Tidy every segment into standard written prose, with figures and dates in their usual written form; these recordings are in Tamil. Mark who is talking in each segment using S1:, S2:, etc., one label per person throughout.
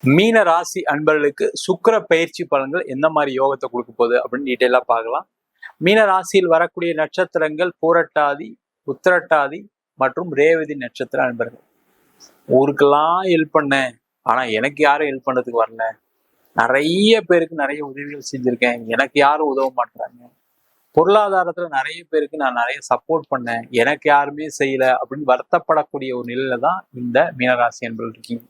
S1: மீன ராசி அன்பர்களுக்கு சுக்கிர பயிற்சி பலன்கள் எந்த மாதிரி யோகத்தை கொடுக்க போகுது அப்படின்னு டீட்டெயிலா பார்க்கலாம். மீன ராசியில் வரக்கூடிய நட்சத்திரங்கள் பூரட்டாதி, உத்திரட்டாதி மற்றும் ரேவதி நட்சத்திர அன்பர்கள். ஊருக்கெல்லாம் ஹெல்ப் பண்ணேன், ஆனா எனக்கு யாரும் ஹெல்ப் பண்ணதுக்கு வரல. நிறைய பேருக்கு நிறைய உதவிகள் செஞ்சிருக்கேன், எனக்கு யாரும் உதவ மாட்டாங்க. பொருளாதாரத்துல நிறைய பேருக்கு நான் நிறைய சப்போர்ட் பண்ணேன், எனக்கு யாருமே செய்யல அப்படின்னு வருத்தப்படக்கூடிய ஒரு நிலையில தான் இந்த மீனராசி அன்பர்கள் இருக்கீங்க.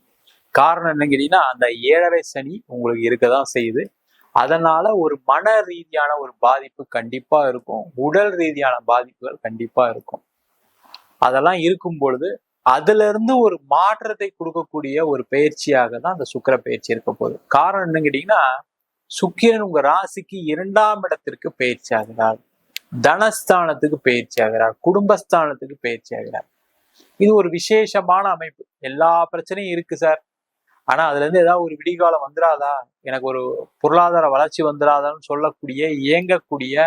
S1: காரணம் என்னன்னு கேட்டீங்கன்னா, அந்த 7.5 சனி உங்களுக்கு இருக்கதான் செய்யுது. அதனால ஒரு மன ரீதியான ஒரு பாதிப்பு கண்டிப்பா இருக்கும், உடல் ரீதியான பாதிப்புகள் கண்டிப்பா இருக்கும். அதெல்லாம் இருக்கும் பொழுது அதுல இருந்து ஒரு மாற்றத்தை கொடுக்கக்கூடிய ஒரு பயிற்சியாக தான் அந்த சுக்கிர பயிற்சி இருக்க போகுது. காரணம் என்னன்னு கேட்டீங்கன்னா, சுக்கிரன் உங்க ராசிக்கு 2ஆம் இடத்திற்கு பயிற்சி ஆகிறார், தனஸ்தானத்துக்கு பயிற்சி ஆகிறார், குடும்பஸ்தானத்துக்கு பயிற்சி ஆகிறார். இது ஒரு விசேஷமான அமைப்பு. எல்லா பிரச்சனையும் இருக்கு சார், ஆனா அதுல இருந்து ஏதாவது ஒரு விடிகாலம் வந்துடாதா, எனக்கு ஒரு பொருளாதார வளர்ச்சி வந்துடாதான்னு சொல்லக்கூடிய இயங்கக்கூடிய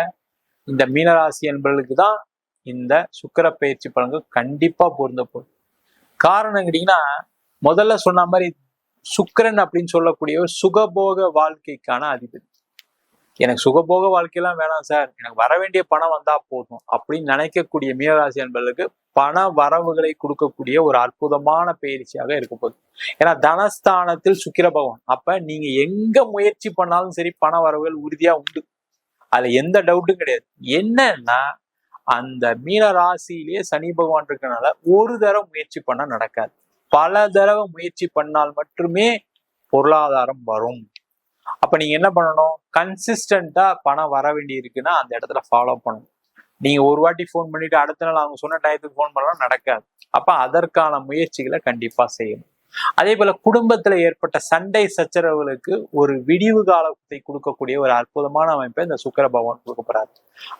S1: இந்த மீனராசி என்பவர்களுக்கு தான் இந்த சுக்கிர பயிற்சி பலன்கள் கண்டிப்பா பொருந்த போகுது. காரணம் கேட்டீங்கன்னா, முதல்ல சொன்ன மாதிரி சுக்கிரன் அப்படின்னு சொல்லக்கூடிய ஒரு சுகபோக வாழ்க்கைக்கான அதிபதி. எனக்கு சுகபோக வாழ்க்கையெல்லாம் வேணாம் சார், எனக்கு வர வேண்டிய பணம் வந்தா போதும் அப்படின்னு நினைக்கக்கூடிய மீனராசி என்பவர்களுக்கு பண வரவுகளை கொடுக்கக்கூடிய ஒரு அற்புதமான பயிற்சியாக இருக்க போகுது. ஏன்னா தனஸ்தானத்தில் சுக்கிர பகவான், அப்ப நீங்க எங்க முயற்சி பண்ணாலும் சரி பண வரவுகள் உறுதியா உண்டு, அதுல எந்த டவுட்டும் கிடையாது. என்னன்னா அந்த மீன ராசியிலேயே சனி பகவான் இருக்கனால ஒரு தடவை முயற்சி பண்ண நடக்காது, பல தடவை முயற்சி பண்ணால் மட்டுமே பொருளாதாரம் வரும். அப்ப நீங்க என்ன பண்ணணும், கன்சிஸ்டண்டா பணம் வர வேண்டி இருக்குன்னா அந்த இடத்துல ஃபாலோ பண்ணணும். நீங்க ஒரு வாட்டி ஃபோன் பண்ணிட்டு அடுத்த நாள் அவங்க சொன்ன டயத்துக்கு ஃபோன் பண்ணலாம் நடக்காது. அப்ப அதற்கான முயற்சிகளை கண்டிப்பா செய்யணும். அதே போல குடும்பத்துல ஏற்பட்ட சண்டை சச்சரவுகளுக்கு ஒரு விடிவு காலத்தை கொடுக்கக்கூடிய ஒரு அற்புதமான அமைப்பை இந்த சுக்கிர பகவான் கொடுக்க போறாரு.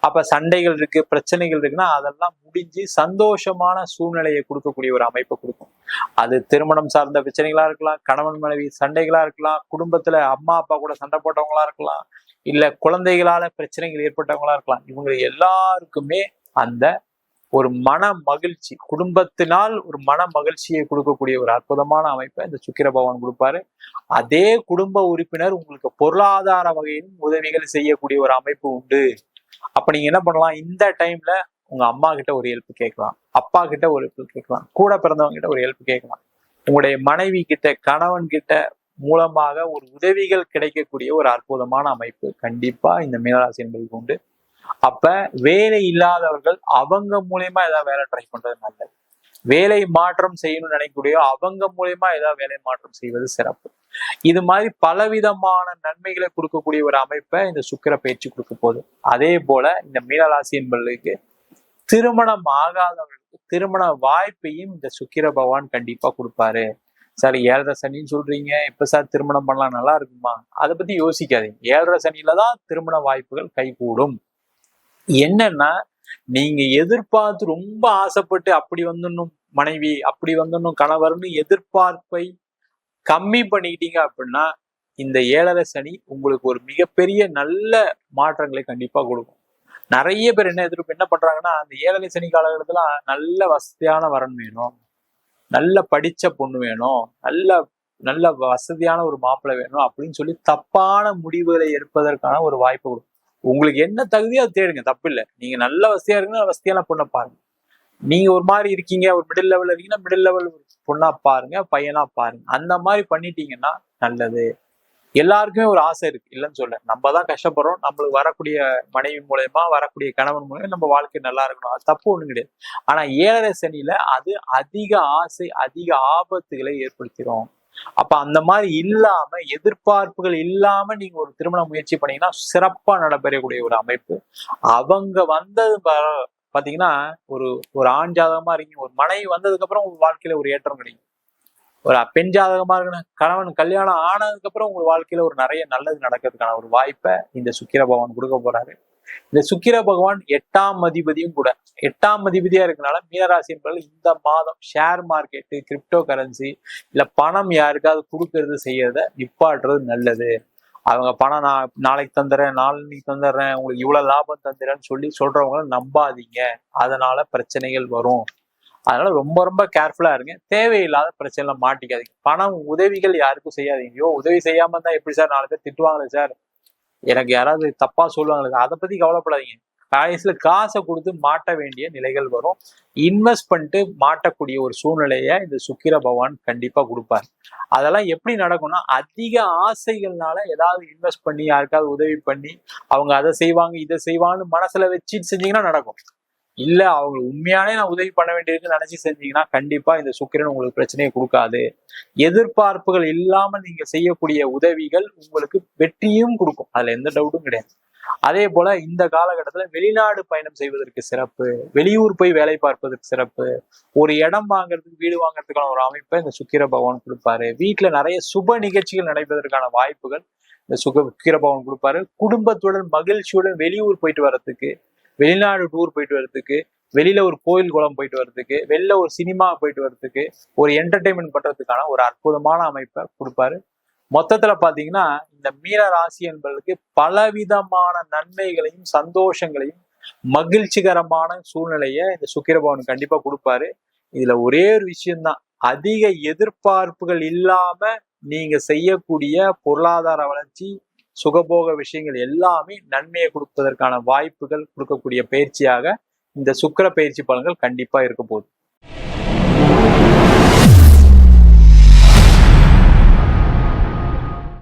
S1: அப்ப சண்டைகள் இருக்கு, பிரச்சனைகள் இருக்குன்னா அதெல்லாம் முடிஞ்சு சந்தோஷமான சூழ்நிலையை கொடுக்கக்கூடிய ஒரு அமைப்பை கொடுக்கும். அது திருமணம் சார்ந்த பிரச்சனைகளா இருக்கலாம், கணவன் மனைவி சண்டைகளா இருக்கலாம், குடும்பத்துல அம்மா அப்பா கூட சண்டை போட்டவங்களா இருக்கலாம், இல்ல குழந்தைகளால பிரச்சனைகள் ஏற்பட்டவங்களா இருக்கலாம். இவங்க எல்லாருக்குமே அந்த ஒரு மன மகிழ்ச்சி, குடும்பத்தினால் ஒரு மன மகிழ்ச்சியை கொடுக்கக்கூடிய ஒரு அற்புதமான அமைப்பை இந்த சுக்கிர பகவான் கொடுப்பாரு. அதே குடும்ப உறுப்பினர் உங்களுக்கு பொருளாதார வகையிலும் உதவிகள் செய்யக்கூடிய ஒரு அமைப்பு உண்டு. அப்ப நீங்க என்ன பண்ணலாம், இந்த டைம்ல உங்க அம்மா கிட்ட ஒரு ஹெல்ப் கேட்கலாம், அப்பா கிட்ட ஒரு ஹெல்ப் கேட்கலாம், கூட பிறந்தவங்க கிட்ட ஒரு ஹெல்ப் கேட்கலாம், உங்களுடைய மனைவி கிட்ட கணவன் கிட்ட மூலமாக ஒரு உதவிகள் கிடைக்கக்கூடிய ஒரு அற்புதமான அமைப்பு கண்டிப்பா இந்த மீனராசி என்பதுக்கு உண்டு. அப்ப வேலை இல்லாதவர்கள் அவங்க மூலியமா ஏதாவது வேலை ட்ரை பண்றது நல்லது. வேலை மாற்றம் செய்யணும்னு நினைக்கக்கூடிய அவங்க மூலியமா ஏதாவது வேலை மாற்றம் செய்வது சிறப்பு. இது மாதிரி பலவிதமான நன்மைகளை கொடுக்கக்கூடிய ஒரு அமைப்பை இந்த சுக்கிர பயிற்சி கொடுக்க போகுது. அதே போல இந்த மீனராசி என்பவர்களுக்கு திருமணம் ஆகாதவர்களுக்கு திருமண வாய்ப்பையும் இந்த சுக்கிர பகவான் கண்டிப்பா கொடுப்பாரு. சார் 7.5 சனின்னு சொல்றீங்க, இப்ப சார் திருமணம் பண்ணலாம் நல்லா இருக்குமா, அதை பத்தி யோசிக்காதீங்க. 7.5 சனியில தான் திருமண வாய்ப்புகள் கைகூடும். என்னன்னா நீங்க எதிர்பார்த்து ரொம்ப ஆசைப்பட்டு அப்படி வந்துடணும் மனைவி, அப்படி வந்துடணும் கணவர்னு எதிர்பார்ப்பை கம்மி பண்ணிக்கிட்டீங்க அப்படின்னா இந்த 7.5 சனி உங்களுக்கு ஒரு மிகப்பெரிய நல்ல மாற்றங்களை கண்டிப்பா கொடுக்கும். நிறைய பேர் என்ன பண்றாங்கன்னா, அந்த 7.5 சனி காலகட்டத்துல நல்ல வசதியான வரன் வேணும், நல்ல படிச்ச பொண்ணு வேணும், நல்ல நல்ல வசதியான ஒரு மாப்பிள்ளை வேணும் அப்படின்னு சொல்லி தப்பான முடிவுகளை எடுப்பதற்கான ஒரு வாய்ப்பு கொடுக்கும். உங்களுக்கு என்ன தகுதியோ அதை தேடுங்க, தப்பு இல்லை. நீங்க நல்ல வசதியா இருக்குன்னா வசதியான பொண்ணை பாருங்க. நீங்க ஒரு மாதிரி இருக்கீங்க, ஒரு மிடில் லெவல்ல இருக்கீங்கன்னா மிடில் லெவல் பொண்ணா பாருங்க, பையனா பாருங்க. அந்த மாதிரி பண்ணிட்டீங்கன்னா நல்லது. எல்லாருக்குமே ஒரு ஆசை இருக்கு, இல்லைன்னு சொல்ல. நம்ம தான் கஷ்டப்படுறோம், நம்மளுக்கு வரக்கூடிய மனைவி மூலயமா வரக்கூடிய கணவன் மூலயமா நம்ம வாழ்க்கை நல்லா இருக்கணும், அது தப்பு ஒண்ணும் கிடையாது. ஆனா 7.5 சனியில அது அதிக ஆசை, அதிக ஆபத்துகளை ஏற்படுத்திடும். அப்ப அந்த மாதிரி இல்லாம, எதிர்பார்ப்புகள் இல்லாம நீங்க ஒரு திருமண முயற்சி பண்ணீங்கன்னா சிறப்பா நடைபெறக்கூடிய ஒரு அமைப்பு. அவங்க வந்தது பாத்தீங்கன்னா ஒரு ஒரு ஆண் ஜாதகமா இருக்கீங்க, ஒரு மனைவி வந்ததுக்கு அப்புறம் உங்க வாழ்க்கையில ஒரு ஏற்றம் கிடைக்கும். ஒரு பெண் ஜாதகமா இருக்கணும், கணவன் கல்யாணம் ஆனதுக்கு அப்புறம் உங்க வாழ்க்கையில ஒரு நிறைய நல்லது நடக்கிறதுக்கான ஒரு வாய்ப்பை இந்த சுக்கிர பகவான் கொடுக்க போறாரு. இந்த சுக்கிர பகவான் 8ஆம் அதிபதியும் கூட. 8ஆம் அதிபதியா இருக்கனால மீனராசி என்பவர்கள் இந்த மாதம் ஷேர் மார்க்கெட்டு, கிரிப்டோ கரன்சி இல்ல பணம் யாருக்காவது கொடுக்கறது செய்யறத நிப்பாட்டுறது நல்லது. அவங்க பணம் நான் நாளைக்கு தந்துடுறேன், நாளைக்கு தந்துடுறேன், உங்களுக்கு இவ்வளவு லாபம் தந்துடுறேன்னு சொல்லி சொல்றவங்கள நம்பாதீங்க, அதனால பிரச்சனைகள் வரும். அதனால ரொம்ப ரொம்ப கேர்ஃபுல்லா இருங்க. தேவையில்லாத பிரச்சனைல மாட்டிக்காதீங்க. பணம் உதவிகள் யாருக்கும் செய்யாதீங்க. ஐயோ உதவி செய்யாம இருந்தா எப்படி சார் 4 பேர் திட்டுவாங்களே சார், எனக்கு யாராவது தப்பா சொல்லுவாங்களே, அதை பத்தி கவலைப்படாதீங்க. கடைசியில காசை கொடுத்து மாட்ட வேண்டிய நிலைகள் வரும். இன்வெஸ்ட் பண்ணிட்டு மாட்டக்கூடிய ஒரு சூழ்நிலையை இந்த சுக்கிர பகவான் கண்டிப்பா கொடுப்பார். அதெல்லாம் எப்படி நடக்கும்னா, அதிக ஆசைகள்னால ஏதாவது இன்வெஸ்ட் பண்ணி யாருக்காவது உதவி பண்ணி அவங்க அதை செய்வாங்க இதை செய்வாங்கன்னு மனசுல வச்சுட்டு செஞ்சீங்கன்னா நடக்கும். இல்ல அவங்க உண்மையானே நான் உதவி பண்ண வேண்டியிருக்குன்னு நினைச்சு செஞ்சீங்கன்னா கண்டிப்பா இந்த சுக்கிரன் உங்களுக்கு பிரச்சனையை கொடுக்காது. எதிர்பார்ப்புகள் இல்லாம நீங்க செய்யக்கூடிய உதவிகள் உங்களுக்கு வெற்றியும் கொடுக்கும். அதுல எந்த டவுட்டும் கிடையாது. அதே போல இந்த காலகட்டத்துல வெளிநாடு பயணம் செய்வதற்கு சிறப்பு, வெளியூர் போய் வேலை பார்ப்பதற்கு சிறப்பு, ஒரு இடம் வாங்குறதுக்கு வீடு வாங்குறதுக்கான ஒரு அமைப்பை இந்த சுக்கிர பகவான் கொடுப்பாரு. வீட்டுல நிறைய சுப நிகழ்ச்சிகள் நடைபெறுவதற்கான வாய்ப்புகள் இந்த சுக்கிர பகவான் கொடுப்பாரு. குடும்பத்துடன் மகிழ்ச்சியுடன் வெளியூர் போயிட்டு வர்றதுக்கு, வெளிநாடு டூர் போயிட்டு வர்றதுக்கு, வெளியில ஒரு கோயில் குளம் போயிட்டு வர்றதுக்கு, வெளில ஒரு சினிமா போயிட்டு வர்றதுக்கு, ஒரு என்டர்டைன்மெண்ட் பண்றதுக்கான ஒரு அற்புதமான அமைப்பை கொடுப்பாரு. மொத்தத்துல பாத்தீங்கன்னா இந்த மீன ராசி என்பதற்கு பலவிதமான நன்மைகளையும் சந்தோஷங்களையும் மகிழ்ச்சிகரமான சூழ்நிலையை இந்த சுக்கிர பகவான் கண்டிப்பா கொடுப்பாரு. இதுல ஒரே ஒரு விஷயம்தான், அதிக எதிர்பார்ப்புகள் இல்லாம நீங்க செய்யக்கூடிய பொருளாதார வளர்ச்சி சுகபோக விஷயங்கள் எல்லாமே நன்மையை கொடுப்பதற்கான வாய்ப்புகள் கொடுக்கக்கூடிய பயிற்சியாக இந்த சுக்கிர பயிற்சி பலன்கள் கண்டிப்பா இருக்க போகுது.